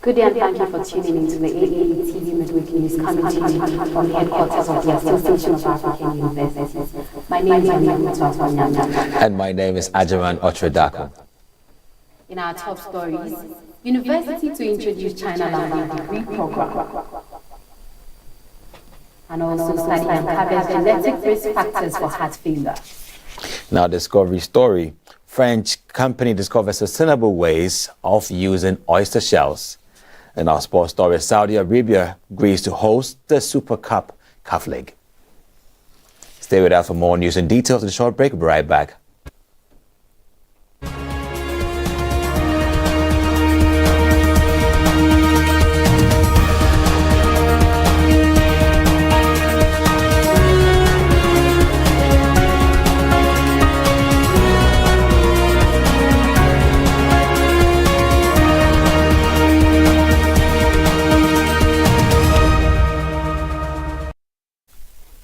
Good day and thank you for tuning into the AAU TV Mid-Week news coming to you from the headquarters of the Association of African Universities. My name is Amina. And my name is Ajaman Otredako. In our top stories, University to introduce China language degree program. And also study and cover genetic risk factors for heart failure. Now, Discovery story. French company discovers sustainable ways of using oyster shells. In our sports story, Saudi Arabia agrees to host the Super Cup Calf League. Stay with us for more news and details in a short break. We'll be right back.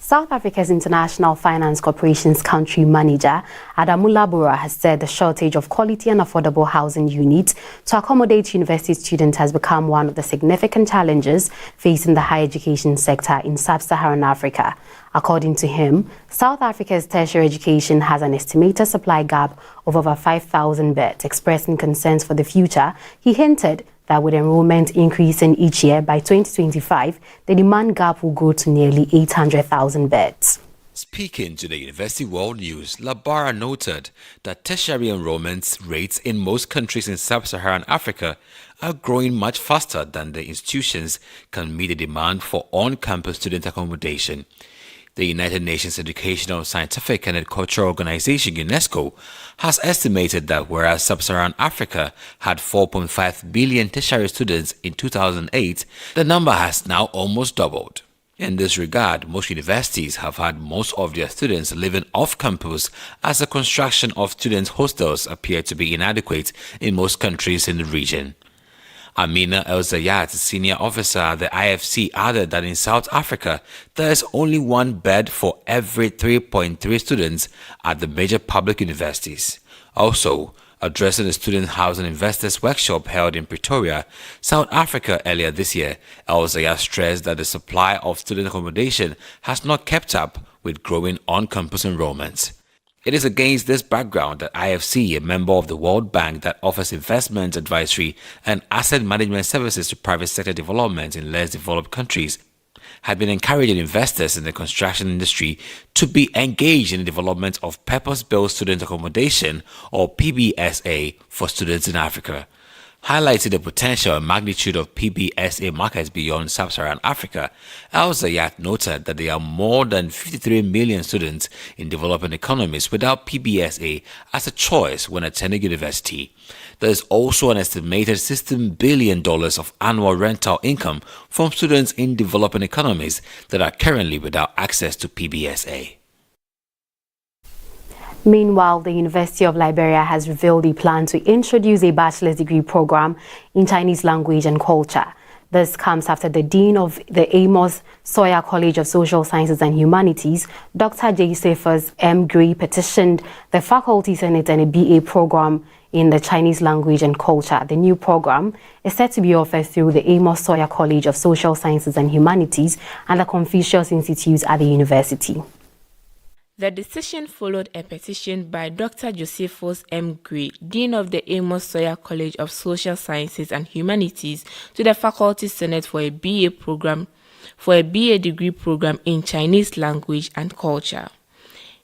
South Africa's International Finance Corporation's country manager, Adamula Bora, has said the shortage of quality and affordable housing units to accommodate university students has become one of the significant challenges facing the higher education sector in sub-Saharan Africa. According to him, South Africa's tertiary education has an estimated supply gap of over 5,000 beds. Expressing concerns for the future, he hinted that with enrollment increasing each year, by 2025, the demand gap will grow to nearly 800,000 beds. Speaking to the University World News, Labara noted that tertiary enrollment rates in most countries in sub-Saharan Africa are growing much faster than the institutions can meet the demand for on-campus student accommodation. The United Nations Educational, Scientific and Cultural Organization, UNESCO, has estimated that whereas sub-Saharan Africa had 4.5 billion tertiary students in 2008, the number has now almost doubled. In this regard, most universities have had most of their students living off campus as the construction of student hostels appear to be inadequate in most countries in the region. Amina El-Zayat, senior officer at the IFC, added that in South Africa, there is only one bed for every 3.3 students at the major public universities. Also, addressing the Student Housing Investors Workshop held in Pretoria, South Africa earlier this year, El-Zayat stressed that the supply of student accommodation has not kept up with growing on-campus enrollments. It is against this background that IFC, a member of the World Bank that offers investment advisory and asset management services to private sector development in less developed countries, had been encouraging investors in the construction industry to be engaged in the development of purpose-built student accommodation, or PBSA, for students in Africa. Highlighting the potential and magnitude of PBSA markets beyond sub-Saharan Africa, El-Zayat noted that there are more than 53 million students in developing economies without PBSA as a choice when attending university. There is also an estimated $16 billion of annual rental income from students in developing economies that are currently without access to PBSA. Meanwhile, the University of Liberia has revealed a plan to introduce a bachelor's degree program in Chinese language and culture. This comes after the Dean of the Amos Sawyer College of Social Sciences and Humanities, Dr. Josephus M. Gray, petitioned the Faculty Senate and a BA program in the Chinese language and culture. The new program is set to be offered through the Amos Sawyer College of Social Sciences and Humanities and the Confucius Institute at the university. The decision followed a petition by Dr. Josephus M. Gray, Dean of the Amos Sawyer College of Social Sciences and Humanities, to the Faculty Senate for a BA degree program in Chinese language and culture.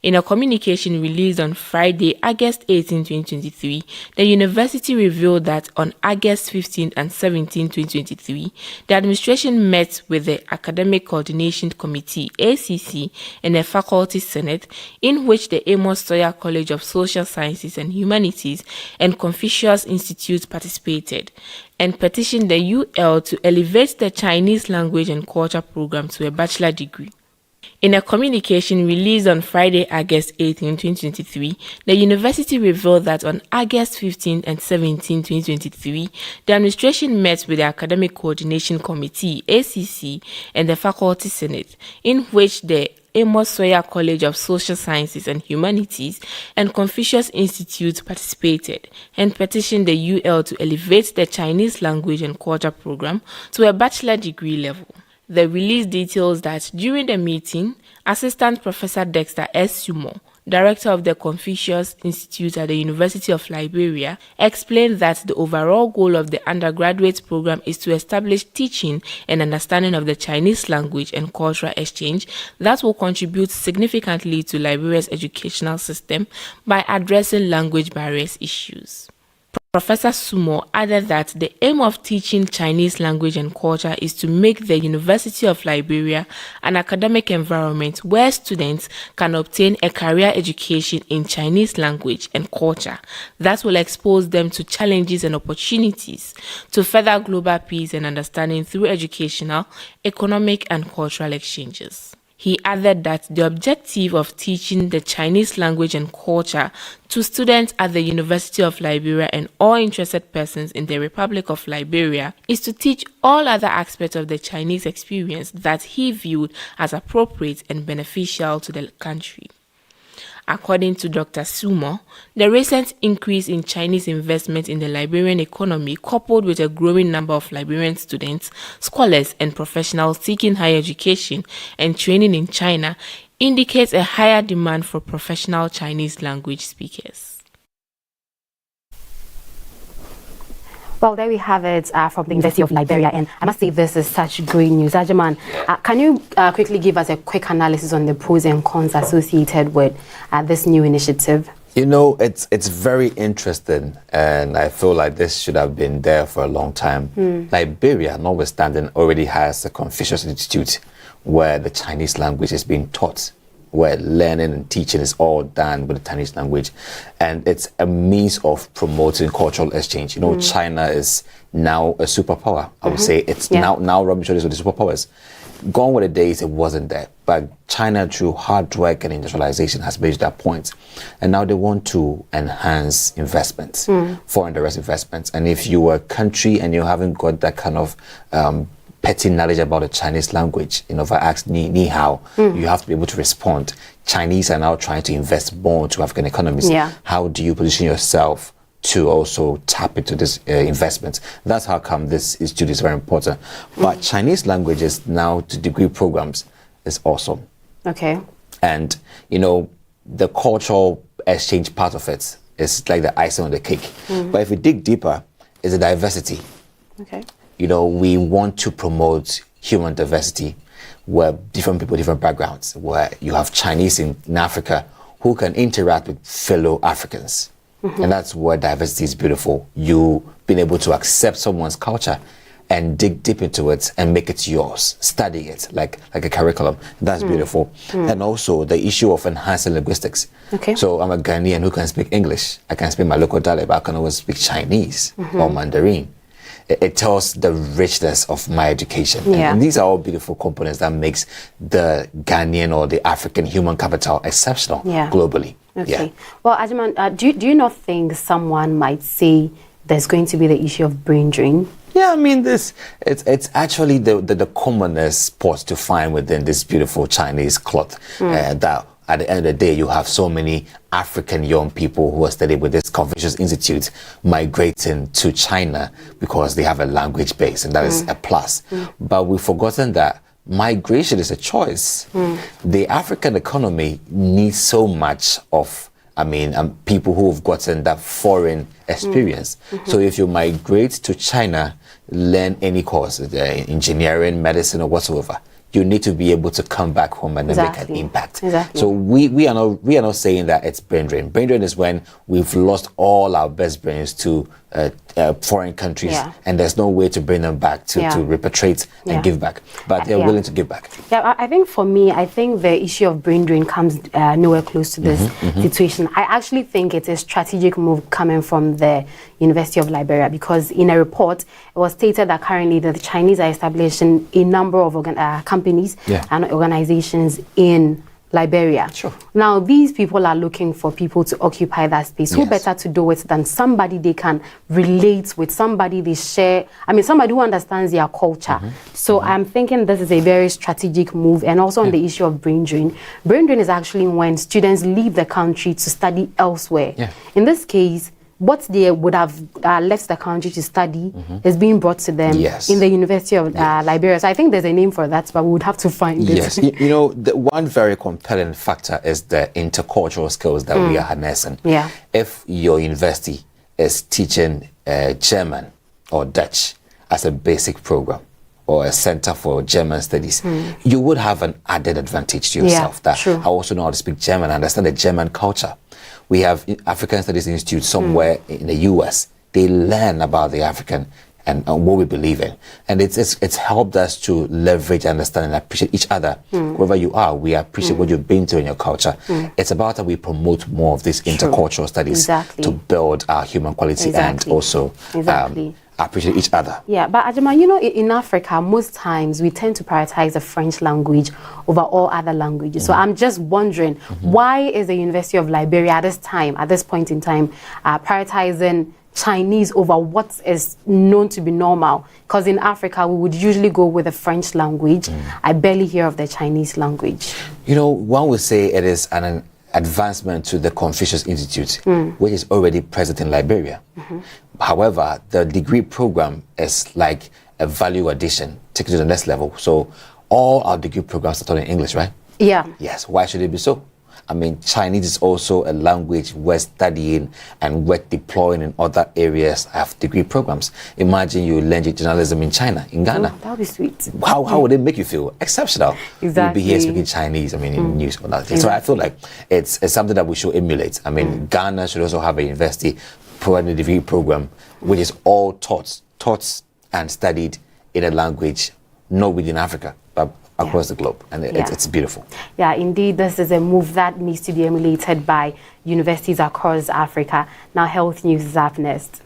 In a communication released on Friday, August 18, 2023, the university revealed that on August 15 and 17, 2023, the administration met with the Academic Coordination Committee, ACC, and the Faculty Senate, in which the Amos Sawyer College of Social Sciences and Humanities and Confucius Institute participated, and petitioned the UL to elevate the Chinese language and culture program to a bachelor degree. In a communication released on Friday, August 18, 2023, the university revealed that on August 15 and 17, 2023, the administration met with the Academic Coordination Committee, ACC, and the Faculty Senate, in which the Amos Sawyer College of Social Sciences and Humanities and Confucius Institute participated and petitioned the UL to elevate the Chinese language and culture program to a bachelor degree level. The release details that during the meeting, Assistant Professor Dexter S. Sumo, Director of the Confucius Institute at the University of Liberia, explained that the overall goal of the undergraduate program is to establish teaching and understanding of the Chinese language and cultural exchange that will contribute significantly to Liberia's educational system by addressing language barriers issues. Professor Sumo added that the aim of teaching Chinese language and culture is to make the University of Liberia an academic environment where students can obtain a career education in Chinese language and culture that will expose them to challenges and opportunities to further global peace and understanding through educational, economic, and cultural exchanges. He added that the objective of teaching the Chinese language and culture to students at the University of Liberia and all interested persons in the Republic of Liberia is to teach all other aspects of the Chinese experience that he viewed as appropriate and beneficial to the country. According to Dr. Sumo, the recent increase in Chinese investment in the Liberian economy, coupled with a growing number of Liberian students, scholars, and professionals seeking higher education and training in China, indicates a higher demand for professional Chinese language speakers. Well, there we have it from the University of Liberia, and I must say this is such great news. Ajaman, can you quickly give us a quick analysis on the pros and cons associated with this new initiative? You know, it's very interesting, and I feel like this should have been there for a long time. Liberia, notwithstanding, already has a Confucius Institute where the Chinese language is being taught, where learning and teaching is all done with the Chinese language. And it's a means of promoting cultural exchange. You know, China is now a superpower. I would say it's now rubbing shoulders with the superpowers. Gone were the days it wasn't there. But China, through hard work and industrialization, has reached that point. And now they want to enhance investments, foreign direct investments. And if you are a country and you haven't got that kind of petty knowledge about the Chinese language, you know, if I ask ni hao, you have to be able to respond. Chinese are now trying to invest more into African economies. How do you position yourself to also tap into this investment? That's how come this institute is very important. But Chinese languages now to degree programs is awesome. Okay. And, you know, the cultural exchange part of it is like the icing on the cake. But if we dig deeper, is the diversity. Okay. You know, we want to promote human diversity where different people, different backgrounds, where you have Chinese in Africa who can interact with fellow Africans. And that's where diversity is beautiful. You being able to accept someone's culture and dig deep into it and make it yours, study it like a curriculum. That's beautiful. And also the issue of enhancing linguistics. Okay. So I'm a Ghanaian who can speak English. I can speak my local dialect, but I can always speak Chinese or Mandarin. It tells the richness of my education. And these are all beautiful components that makes the Ghanaian or the African human capital exceptional globally. Okay. Well, Ajaman, do you not think someone might say there's going to be the issue of brain drain? Yeah, I mean, it's actually the commonest spot to find within this beautiful Chinese cloth that at the end of the day, you have so many African young people who are studying with this Confucius Institute migrating to China because they have a language base, and that is a plus. But we've forgotten that migration is a choice. The African economy needs so much of, people who have gotten that foreign experience. So if you migrate to China, learn any course, engineering, medicine, or whatsoever, you need to be able to come back home and make an impact. So we are not saying that it's brain drain. Brain drain is when we've lost all our best brains to foreign countries, and there's no way to bring them back to repatriate and give back. But they're willing to give back. Yeah, I think for me, the issue of brain drain comes nowhere close to this situation. I actually think it's a strategic move coming from the University of Liberia, because in a report, it was stated that currently the Chinese are establishing a number of companies and organizations in Liberia. Sure. Now, these people are looking for people to occupy that space. Who better to do it than somebody they can relate with, somebody they share, somebody who understands their culture. So I'm thinking this is a very strategic move. And also on the issue of brain drain. Brain drain is actually when students leave the country to study elsewhere. In this case, what they would have left the country to study is being brought to them in the University of Liberia. So I think there's a name for that, but we would have to find it. Yes, you know, the one very compelling factor is the intercultural skills that we are harnessing. If your university is teaching German or Dutch as a basic program, or a center for German studies, you would have an added advantage to yourself. I also know how to speak German, I understand the German culture. We have African Studies Institute somewhere in the US. They learn about the African and what we believe in. And it's helped us to leverage, understand, and appreciate each other. Wherever you are, we appreciate what you've been through in your culture. It's about how we promote more of these intercultural studies to build our human quality and also appreciate each other. Yeah, but Ajima, you know, in Africa, most times we tend to prioritize the French language over all other languages. So I'm just wondering, why is the University of Liberia at this point in time, prioritizing Chinese over what is known to be normal? Because in Africa, we would usually go with the French language. I barely hear of the Chinese language. You know, one would say it is an advancement to the Confucius Institute, which is already present in Liberia. However, the degree program is like a value addition, taken to the next level. So all our degree programs are taught in English, right? Yeah. Yes. Why should it be so? I mean, Chinese is also a language worth studying and worth deploying in other areas of degree programs. Imagine you learn journalism in China, in Ghana. That would be sweet. How would it make you feel? Exceptional. Exactly. You'll be here speaking Chinese, in news or that. So I feel like it's something that we should emulate. I mean, Ghana should also have a university providing a degree program which is all taught and studied in a language not within Africa, but across the globe, and it's beautiful. Yeah, indeed, this is a move that needs to be emulated by universities across Africa. Now, health news is up next.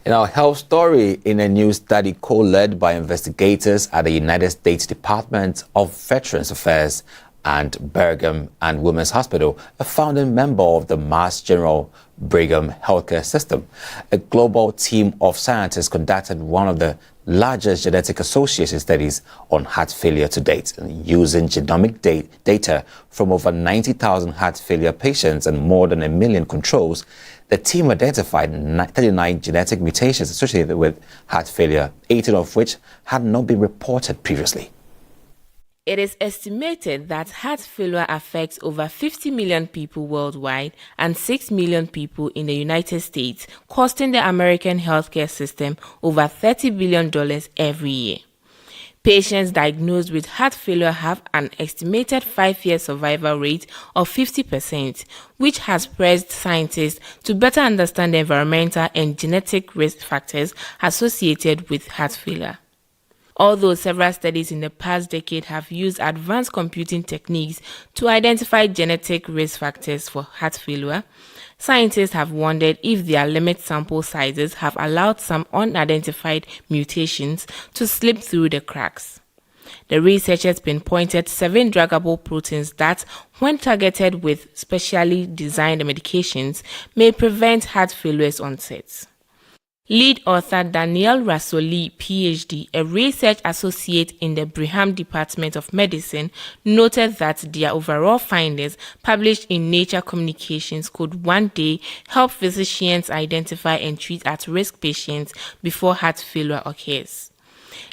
In our health story, in a new study co-led by investigators at the United States Department of Veterans Affairs and Brigham and Women's Hospital, a founding member of the Mass General Brigham healthcare system, a global team of scientists conducted one of the largest genetic association studies on heart failure to date. And using genomic data from over 90,000 heart failure patients and more than 1 million controls, the team identified 39 genetic mutations associated with heart failure, 18 of which had not been reported previously. It is estimated that heart failure affects over 50 million people worldwide and 6 million people in the United States, costing the American healthcare system over $30 billion every year. Patients diagnosed with heart failure have an estimated 5-year survival rate of 50%, which has pressed scientists to better understand the environmental and genetic risk factors associated with heart failure. Although several studies in the past decade have used advanced computing techniques to identify genetic risk factors for heart failure, scientists have wondered if their limited sample sizes have allowed some unidentified mutations to slip through the cracks. The researchers pinpointed 7 druggable proteins that, when targeted with specially designed medications, may prevent heart failure's onset. Lead author Danielle Rasoli, PhD, a research associate in the Brigham Department of Medicine, noted that their overall findings, published in Nature Communications, could one day help physicians identify and treat at-risk patients before heart failure occurs.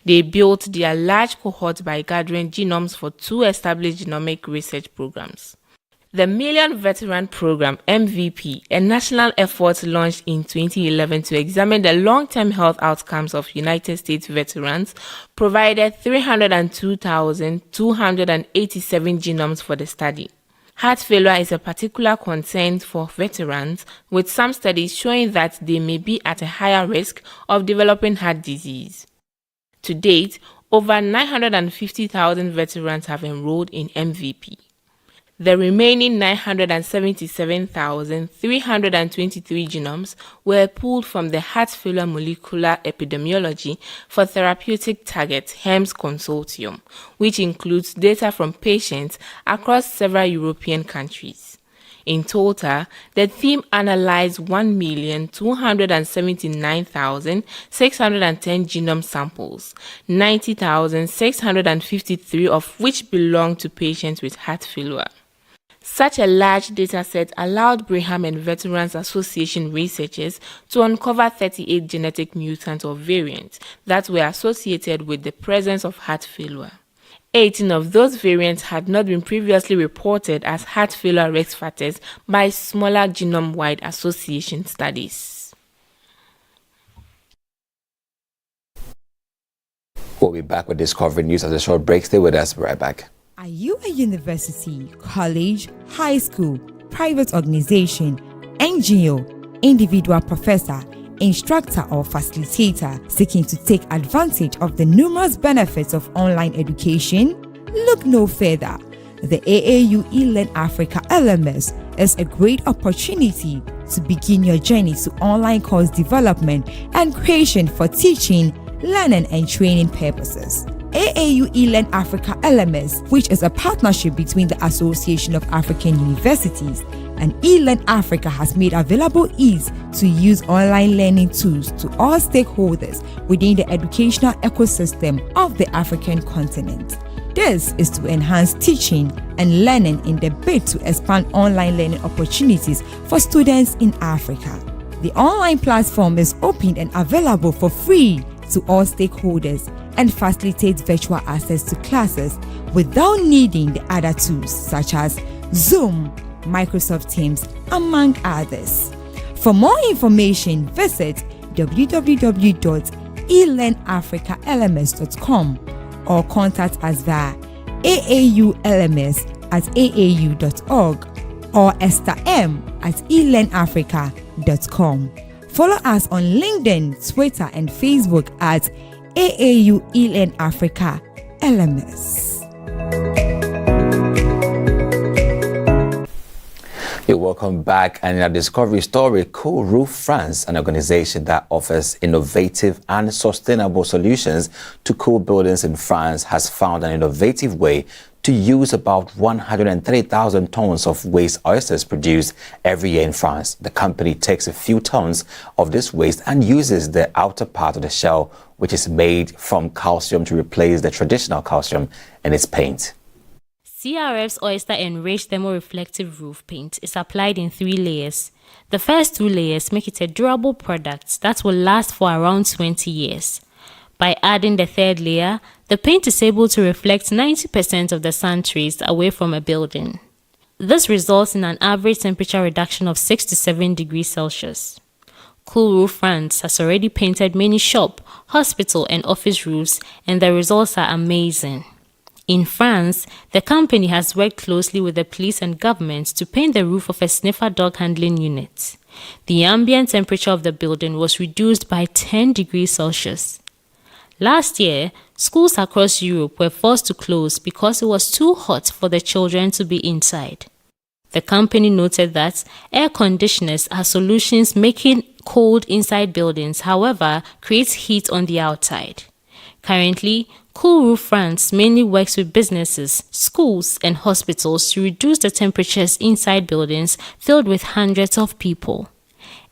They built their large cohort by gathering genomes for 2 established genomic research programs. The Million Veteran Program, MVP, a national effort launched in 2011 to examine the long-term health outcomes of United States veterans, provided 302,287 genomes for the study. Heart failure is a particular concern for veterans, with some studies showing that they may be at a higher risk of developing heart disease. To date, over 950,000 veterans have enrolled in MVP. The remaining 977,323 genomes were pulled from the Heart Failure Molecular Epidemiology for Therapeutic Targets (HEMS) Consortium, which includes data from patients across several European countries. In total, the team analyzed 1,279,610 genome samples, 90,653 of which belonged to patients with heart failure. Such a large dataset allowed Brigham and Veterans Association researchers to uncover 38 genetic mutants or variants that were associated with the presence of heart failure. 18 of those variants had not been previously reported as heart failure risk factors by smaller genome-wide association studies. We'll be back with Discovery News after a short break. Stay with us. We'll be right back. Are you a university, college, high school, private organization, NGO, individual professor, instructor or facilitator seeking to take advantage of the numerous benefits of online education? Look no further. The AAU eLearn Africa LMS is a great opportunity to begin your journey to online course development and creation for teaching, learning and training purposes. AAU eLearn Africa LMS, which is a partnership between the Association of African Universities and eLearn Africa, has made available easy-to-use online learning tools to all stakeholders within the educational ecosystem of the African continent. This is to enhance teaching and learning in the bid to expand online learning opportunities for students in Africa. The online platform is open and available for free to all stakeholders and facilitates virtual access to classes without needing the other tools such as Zoom, Microsoft Teams, among others. For more information, visit www.elearnafricalms.com or contact us via aauLMS@aau.org or estherm@elearnafrica.com. Follow us on LinkedIn, Twitter, and Facebook at AAU eLearn Africa LMS. You're welcome back. And in our Discovery story, Cool Roof France, an organization that offers innovative and sustainable solutions to cool buildings in France, has found an innovative way to use about 130,000 tons of waste oysters produced every year in France. The company takes a few tons of this waste and uses the outer part of the shell, which is made from calcium, to replace the traditional calcium in its paint. CRF's oyster-enriched thermoreflective roof paint is applied in 3 layers. The first 2 layers make it a durable product that will last for around 20 years. By adding the 3rd layer, the paint is able to reflect 90% of the sun rays away from a building. This results in an average temperature reduction of 6 to 7 degrees Celsius. Cool Roof France has already painted many shop, hospital and office roofs, and the results are amazing. In France, the company has worked closely with the police and government to paint the roof of a sniffer dog handling unit. The ambient temperature of the building was reduced by 10 degrees Celsius. Last year, schools across Europe were forced to close because it was too hot for the children to be inside. The company noted that air conditioners are solutions making cold inside buildings, however, creates heat on the outside. Currently, Cool Roof France mainly works with businesses, schools, and hospitals to reduce the temperatures inside buildings filled with hundreds of people.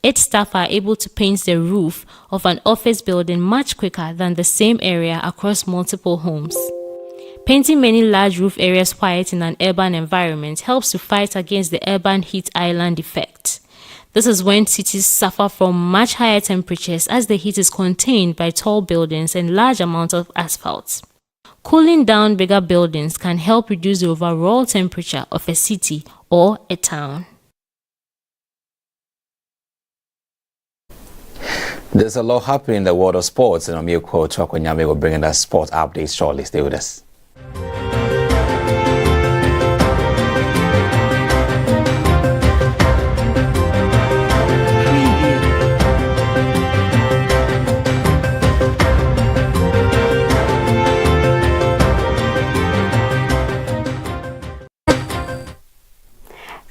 Its staff are able to paint the roof of an office building much quicker than the same area across multiple homes. Painting many large roof areas white in an urban environment helps to fight against the urban heat island effect. This is when cities suffer from much higher temperatures as the heat is contained by tall buildings and large amounts of asphalt. Cooling down bigger buildings can help reduce the overall temperature of a city or a town. There's a lot happening in the world of sports, and Omiyoko Chokonyame will bring in us sport updates shortly. Stay with us.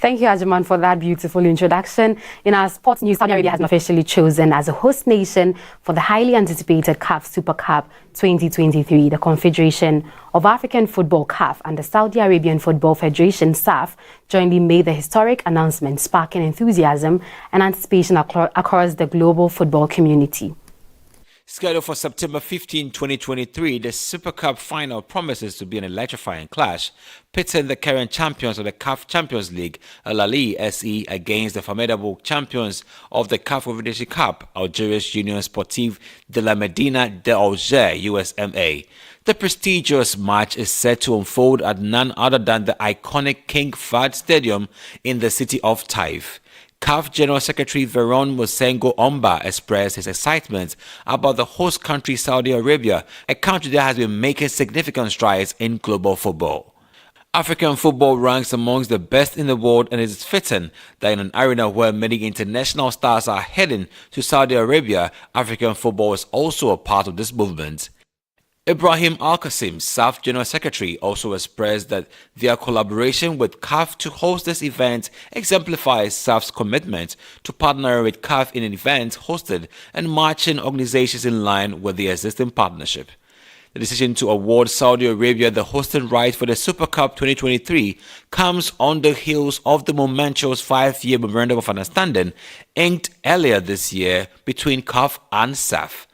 Thank you, Ajuman, for that beautiful introduction. In our sports news, Saudi Arabia has been officially chosen as a host nation for the highly anticipated CAF Super Cup 2023. The Confederation of African Football CAF and the Saudi Arabian Football Federation SAF jointly made the historic announcement, sparking enthusiasm and anticipation across the global football community. Scheduled for September 15, 2023, the Super Cup final promises to be an electrifying clash, pitting the current champions of the CAF Champions League, Al Ahly SE, against the formidable champions of the CAF Confederation Cup, Algeria's Union Sportive de la Medina d'Alger, USMA. The prestigious match is set to unfold at none other than the iconic King Fahd Stadium in the city of Taif. CAF General Secretary Veron Mosengo Omba expressed his excitement about the host country Saudi Arabia, a country that has been making significant strides in global football. African football ranks amongst the best in the world, and it is fitting that in an arena where many international stars are heading to Saudi Arabia, African football is also a part of this movement. Ibrahim Al-Qasim, SAF General Secretary, also expressed that their collaboration with CAF to host this event exemplifies SAF's commitment to partner with CAF in an event hosted and marching organizations in line with the existing partnership. The decision to award Saudi Arabia the hosting right for the Super Cup 2023 comes on the heels of the momentous 5-year Memorandum of Understanding inked earlier this year between CAF and SAF.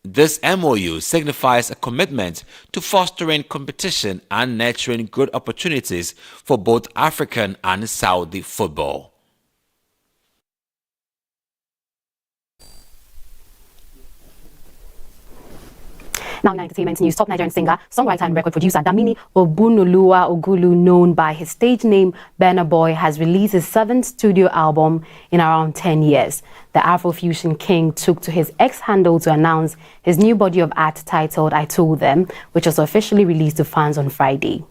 This MOU signifies a commitment to fostering competition and nurturing good opportunities for both African and Saudi football. Now in entertainment news, top Nigerian singer, songwriter and record producer Damini Obunoluwa Ogulu, known by his stage name Burna Boy, has released his 7th studio album in around 10 years. The Afrofusion king took to his X handle to announce his new body of art titled I Told Them, which was officially released to fans on Friday.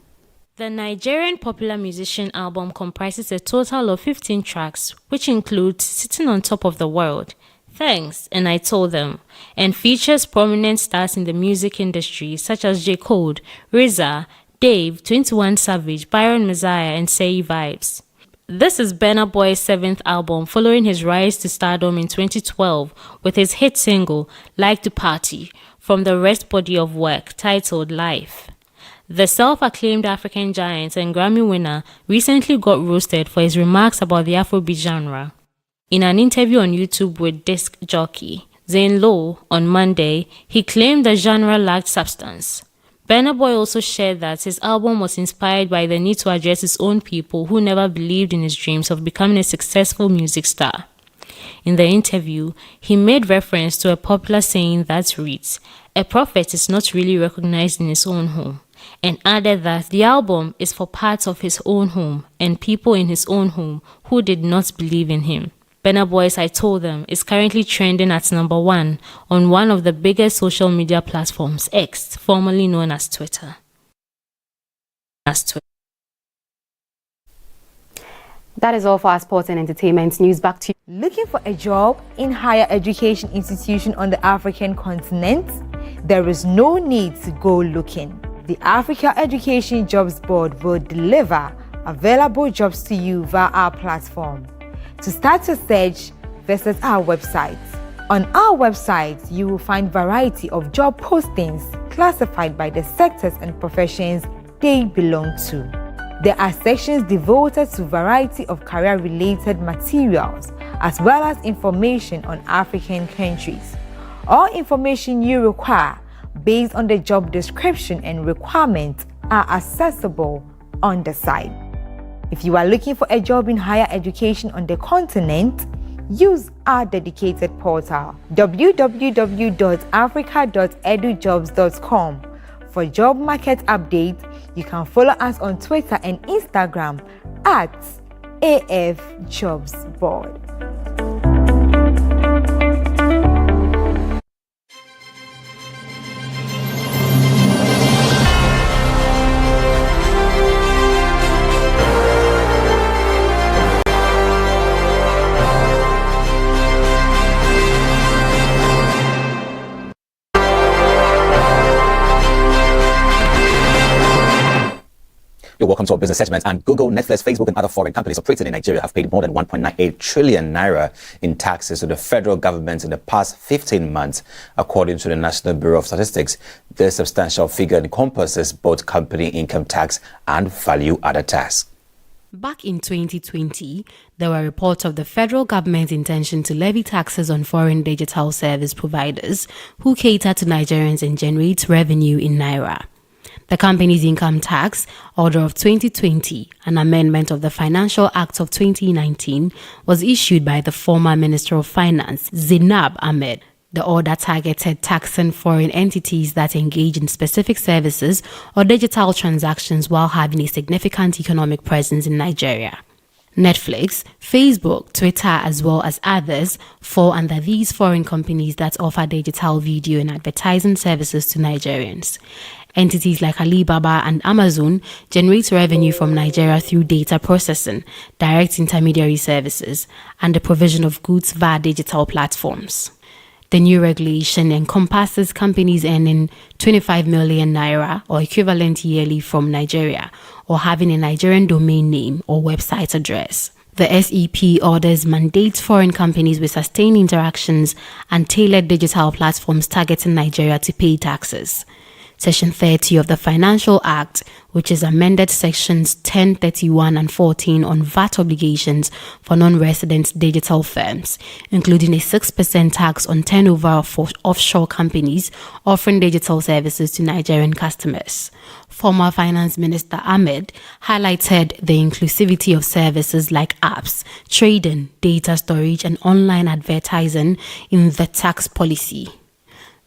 The Nigerian popular musician album comprises a total of 15 tracks, which includes Sitting on Top of the World, Thanks, and I Told Them, and features prominent stars in the music industry such as J. Cole, RZA, Dave, 21 Savage, Byron Messiah, and Say Vibes. This is Burna Boy's 7th album following his rise to stardom in 2012 with his hit single, Like to Party, from the rest body of work titled Life. The self-acclaimed African giant and Grammy winner recently got roasted for his remarks about the Afrobeat genre. In an interview on YouTube with disc jockey Zane Lowe on Monday, he claimed the genre lacked substance. Burna Boy also shared that his album was inspired by the need to address his own people who never believed in his dreams of becoming a successful music star. In the interview, he made reference to a popular saying that reads, "A prophet is not really recognized in his own home," and added that the album is for parts of his own home and people in his own home who did not believe in him. Burna Boy's I Told Them is currently trending at number 1 on one of the biggest social media platforms, X, formerly known as Twitter. That is all for our sports and entertainment news. Back to you. Looking for a job in higher education institution on the African continent? There is no need to go looking. The Africa Education Jobs Board will deliver available jobs to you via our platform. To start your search, visit our website. On our website, you will find variety of job postings classified by the sectors and professions they belong to. There are sections devoted to variety of career-related materials, as well as information on African countries. All information you require, based on the job description and requirements, are accessible on the site. If you are looking for a job in higher education on the continent, use our dedicated portal www.africa.edujobs.com. For job market updates, you can follow us on Twitter and Instagram at AF Jobs Board. You're welcome to our business segment. And Google, Netflix, Facebook, and other foreign companies operating in Nigeria have paid more than 1.98 trillion naira in taxes to the federal government in the past 15 months, according to the National Bureau of Statistics. This substantial figure encompasses both company income tax and value-added tax. Back in 2020, there were reports of the federal government's intention to levy taxes on foreign digital service providers who cater to Nigerians and generate revenue in naira. The Companies Income Tax Order of 2020, an amendment of the Financial Act of 2019, was issued by the former Minister of Finance, Zainab Ahmed. The order targeted taxing foreign entities that engage in specific services or digital transactions while having a significant economic presence in Nigeria. Netflix, Facebook, Twitter, as well as others fall under these foreign companies that offer digital video and advertising services to Nigerians. Entities like Alibaba and Amazon generate revenue from Nigeria through data processing, direct intermediary services, and the provision of goods via digital platforms. The new regulation encompasses companies earning 25 million naira or equivalent yearly from Nigeria or having a Nigerian domain name or website address. The SEP orders mandates foreign companies with sustained interactions and tailored digital platforms targeting Nigeria to pay taxes. Section 30 of the Financial Act, which is amended sections 10, 31 and 14 on VAT obligations for non-resident digital firms, including a 6% tax on turnover of offshore companies offering digital services to Nigerian customers. Former Finance Minister Ahmed highlighted the inclusivity of services like apps, trading, data storage and online advertising in the tax policy.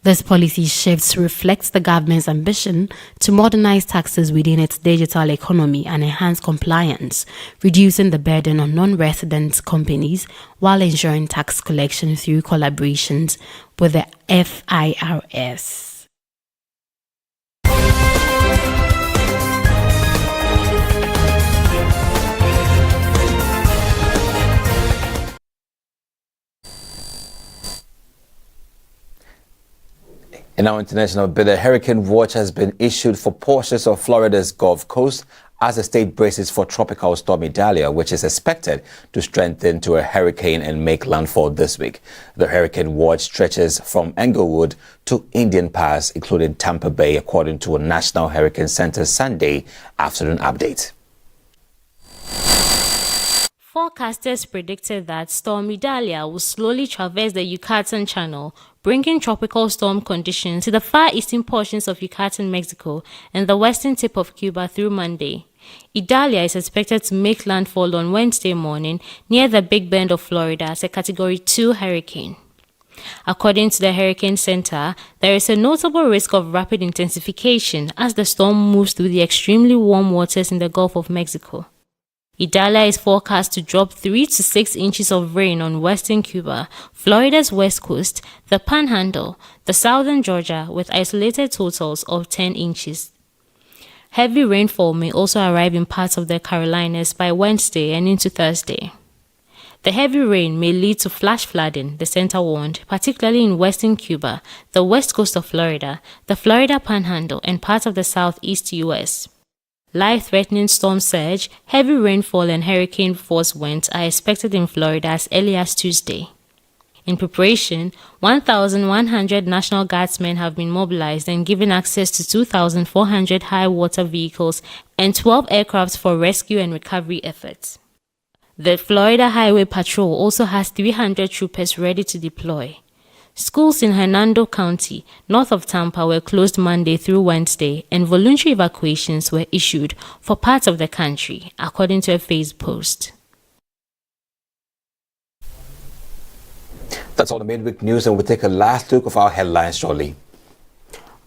This policy shift reflects the government's ambition to modernize taxes within its digital economy and enhance compliance, reducing the burden on non-resident companies while ensuring tax collection through collaborations with the FIRS. In our international bit, a hurricane watch has been issued for portions of Florida's Gulf Coast as the state braces for tropical storm Idalia, which is expected to strengthen to a hurricane and make landfall this week. The hurricane watch stretches from Englewood to Indian Pass, including Tampa Bay, according to a National Hurricane Center Sunday afternoon update. Forecasters predicted that Storm Idalia will slowly traverse the Yucatan Channel, bringing tropical storm conditions to the far eastern portions of Yucatan, Mexico, and the western tip of Cuba through Monday. Idalia is expected to make landfall on Wednesday morning near the Big Bend of Florida as a Category 2 hurricane. According to the Hurricane Center, there is a notable risk of rapid intensification as the storm moves through the extremely warm waters in the Gulf of Mexico. Idalia is forecast to drop 3 to 6 inches of rain on western Cuba, Florida's west coast, the Panhandle, the southern Georgia, with isolated totals of 10 inches. Heavy rainfall may also arrive in parts of the Carolinas by Wednesday and into Thursday. The heavy rain may lead to flash flooding, the center warned, particularly in western Cuba, the west coast of Florida, the Florida Panhandle, and parts of the southeast U.S. Life-threatening storm surge, heavy rainfall and hurricane force winds are expected in Florida as early as Tuesday. In preparation, 1,100 National Guardsmen have been mobilized and given access to 2,400 high-water vehicles and 12 aircraft for rescue and recovery efforts. The Florida Highway Patrol also has 300 troopers ready to deploy. Schools in Hernando County, north of Tampa, were closed Monday through Wednesday, and voluntary evacuations were issued for parts of the country, according to a Facebook post. That's all the midweek news, and we'll take a last look of our headlines shortly.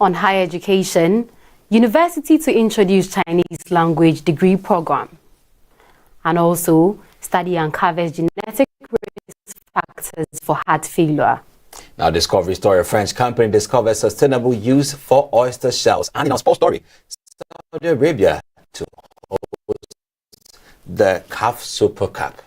On higher education, university to introduce Chinese language degree program. And also, study uncovers genetic risk factors for heart failure. Now, Discovery Story, a French company discovers sustainable use for oyster shells. And in our sports story, Saudi Arabia to host the CAF Super Cup.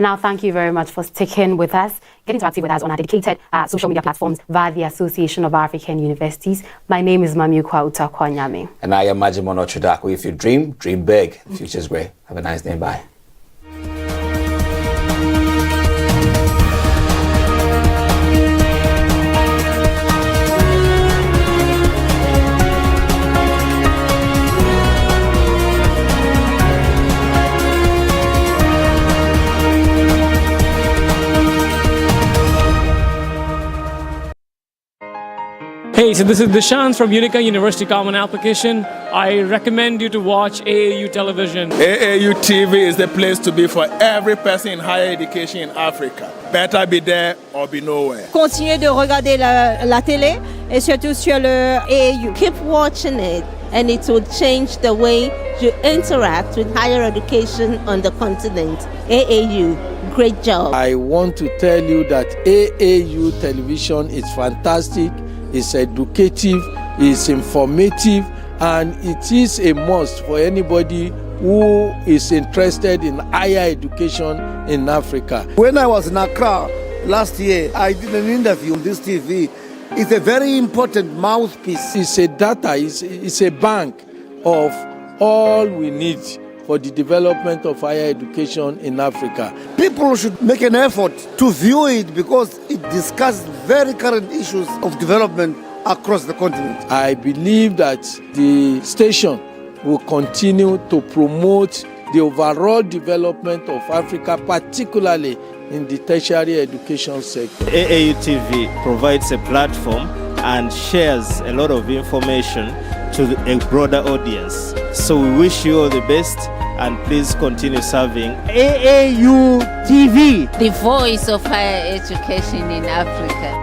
And now thank you very much for sticking with us. Get interactive with us on our dedicated social media platforms via the Association of African Universities. My name is Mamiukwa Utakwanyame. And I am Majimono Chudaku. If you dream big. The future's great. Have a nice day. Bye. Hey, so this is Dishant from Unica University Common Application. I recommend you to watch AAU television. AAU TV is the place to be for every person in higher education in Africa. Better be there or be nowhere. Continuez de regarder la télé et surtout sur le AAU. Keep watching it and it will change the way you interact with higher education on the continent. AAU, great job. I want to tell you that AAU television is fantastic. It's educative, it's informative, and it is a must for anybody who is interested in higher education in Africa. When I was in Accra last year, I did an interview on this TV. It's a very important mouthpiece. It's a data, it's a bank of all we need for the development of higher education in Africa. People should make an effort to view it because it discusses very current issues of development across the continent. I believe that the station will continue to promote the overall development of Africa, particularly in the tertiary education sector. AAU TV provides a platform and shares a lot of information to a broader audience. So we wish you all the best and please continue serving AAU TV, the voice of higher education in Africa.